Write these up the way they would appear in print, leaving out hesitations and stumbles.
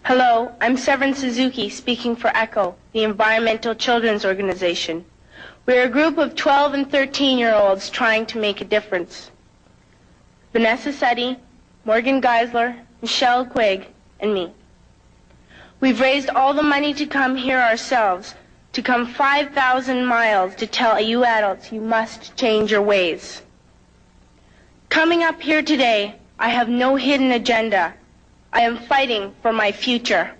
Hello, I'm Severn Suzuki, speaking for ECHO, the Environmental Children's Organization. We're a group of 12 and 13-year-olds trying to make a difference. Vanessa Setti, Morgan Geisler, Michelle Quigg, and me. We've raised all the money to come here ourselves, to come 5,000 miles to tell you adults you must change your ways. Coming up here today, I have no hidden agenda. I am fighting for my future.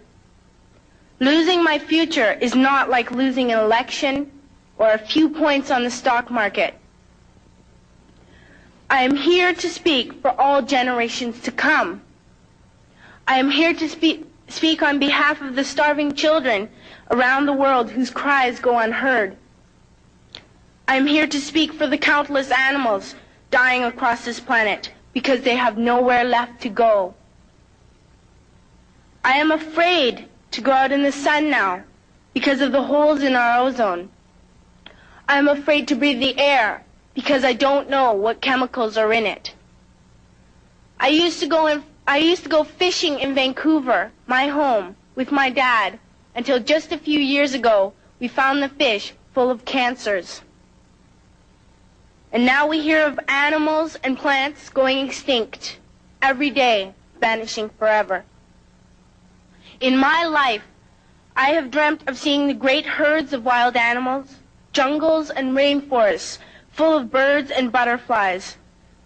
Losing my future is not like losing an election or a few points on the stock market. I am here to speak for all generations to come. I am here to speak on behalf of the starving children around the world whose cries go unheard. I am here to speak for the countless animals dying across this planet because they have nowhere left to go. I am afraid to go out in the sun now because of the holes in our ozone. I am afraid to breathe the air because I don't know what chemicals are in it. I used to go fishing in Vancouver, my home, with my dad, until just a few years ago we found the fish full of cancers. And now we hear of animals and plants going extinct every day, vanishing forever. In my life, I have dreamt of seeing the great herds of wild animals, jungles and rainforests full of birds and butterflies.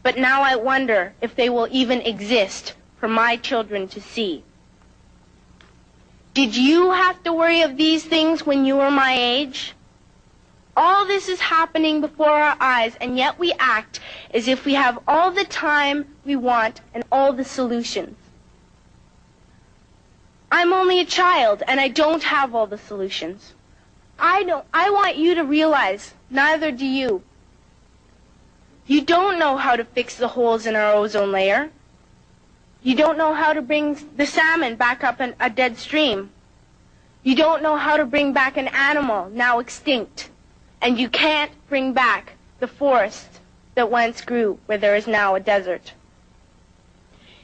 But now I wonder if they will even exist for my children to see. Did you have to worry of these things when you were my age? All this is happening before our eyes, and yet we act as if we have all the time we want and all the solutions. I'm only a child, and I don't have all the solutions. I want you to realize, neither do you. You don't know how to fix the holes in our ozone layer. You don't know how to bring the salmon back up in a dead stream. You don't know how to bring back an animal now extinct. And you can't bring back the forest that once grew where there is now a desert.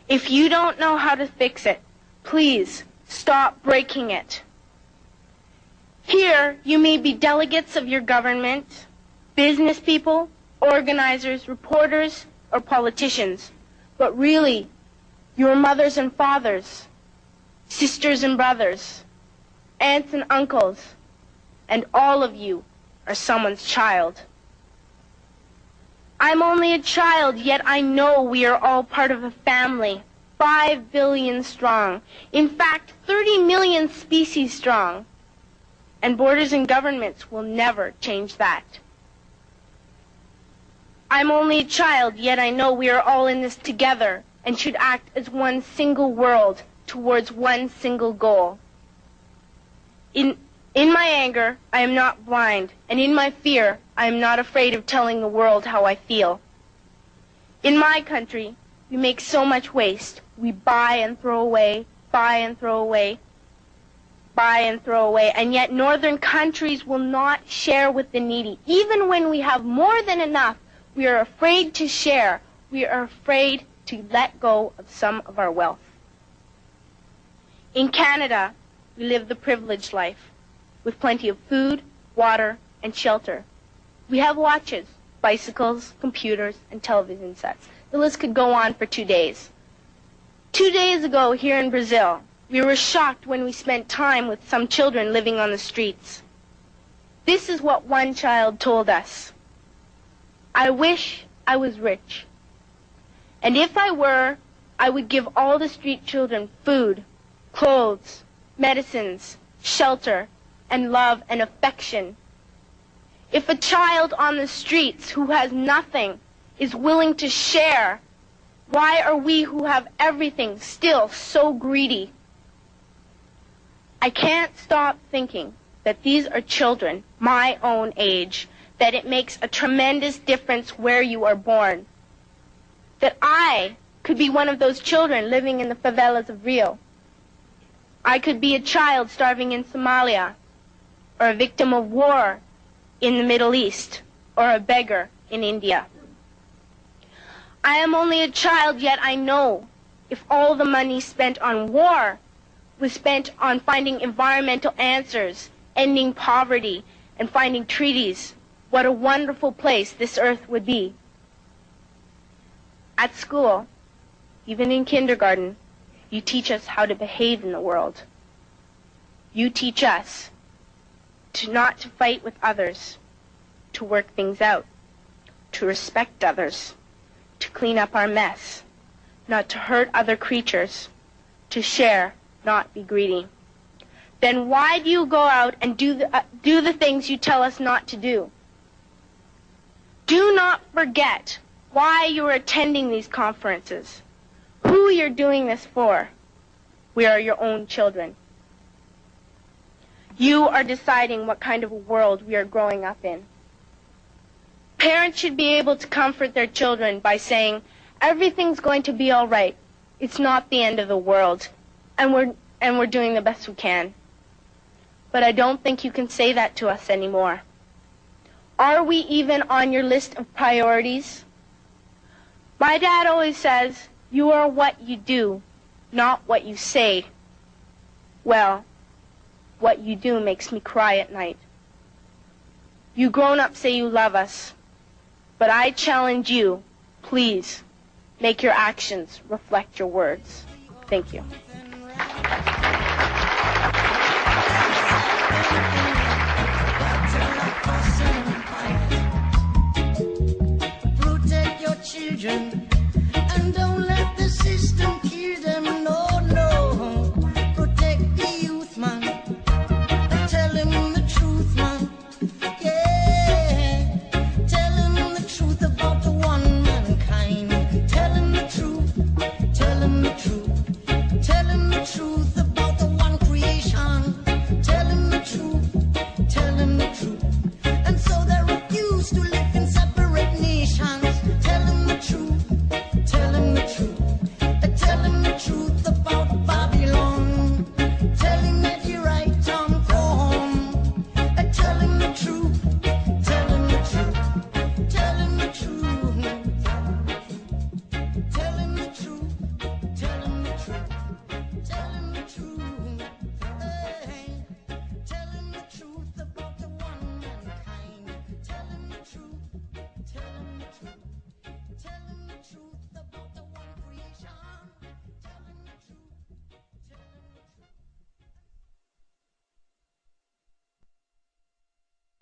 If you don't know how to fix it, please stop breaking it. Here, you may be delegates of your government, business people, organizers, reporters, or politicians, but really, your mothers and fathers, sisters and brothers, aunts and uncles, and all of you are someone's child. I'm only a child, yet I know we are all part of a family, 5 billion strong. In fact, 30 million species strong. And borders and governments will never change that. I'm only a child, yet I know we are all in this together and should act as one single world towards one single goal. In my anger, I am not blind, and in my fear, I am not afraid of telling the world how I feel. In my country, we make so much waste. We buy and throw away, buy and throw away, buy and throw away, and yet northern countries will not share with the needy. Even when we have more than enough, we are afraid to share. We are afraid to let go of some of our wealth. In Canada, we live the privileged life, with plenty of food, water, and shelter. We have watches, bicycles, computers, and television sets. The list could go on for 2 days. 2 days ago, here in Brazil, we were shocked when we spent time with some children living on the streets. This is what one child told us. I wish I was rich. And if I were, I would give all the street children food, clothes, medicines, shelter, and love and affection. If a child on the streets who has nothing is willing to share, why are we who have everything still so greedy? I can't stop thinking that these are children my own age, that it makes a tremendous difference where you are born. That I could be one of those children living in the favelas of Rio. I could be a child starving in Somalia, or a victim of war in the Middle East, or a beggar in India. I am only a child, yet I know if all the money spent on war was spent on finding environmental answers, ending poverty, and finding treaties, what a wonderful place this earth would be. At school, even in kindergarten, you teach us how to behave in the world. You teach us not to fight with others, to work things out, to respect others, to clean up our mess, not to hurt other creatures, to share, not be greedy. Then why do you go out and do the things you tell us not to do? Do not forget why you are attending these conferences, who you're doing this for. We are your own children. You are deciding what kind of a world we are growing up in. Parents should be able to comfort their children by saying, everything's going to be all right. It's not the end of the world, and we're doing the best we can. But I don't think you can say that to us anymore. Are we even on your list of priorities? My dad always says, you are what you do, not what you say. Well, what you do makes me cry at night. You grown-ups say you love us, but I challenge you, please, make your actions reflect your words. Thank you.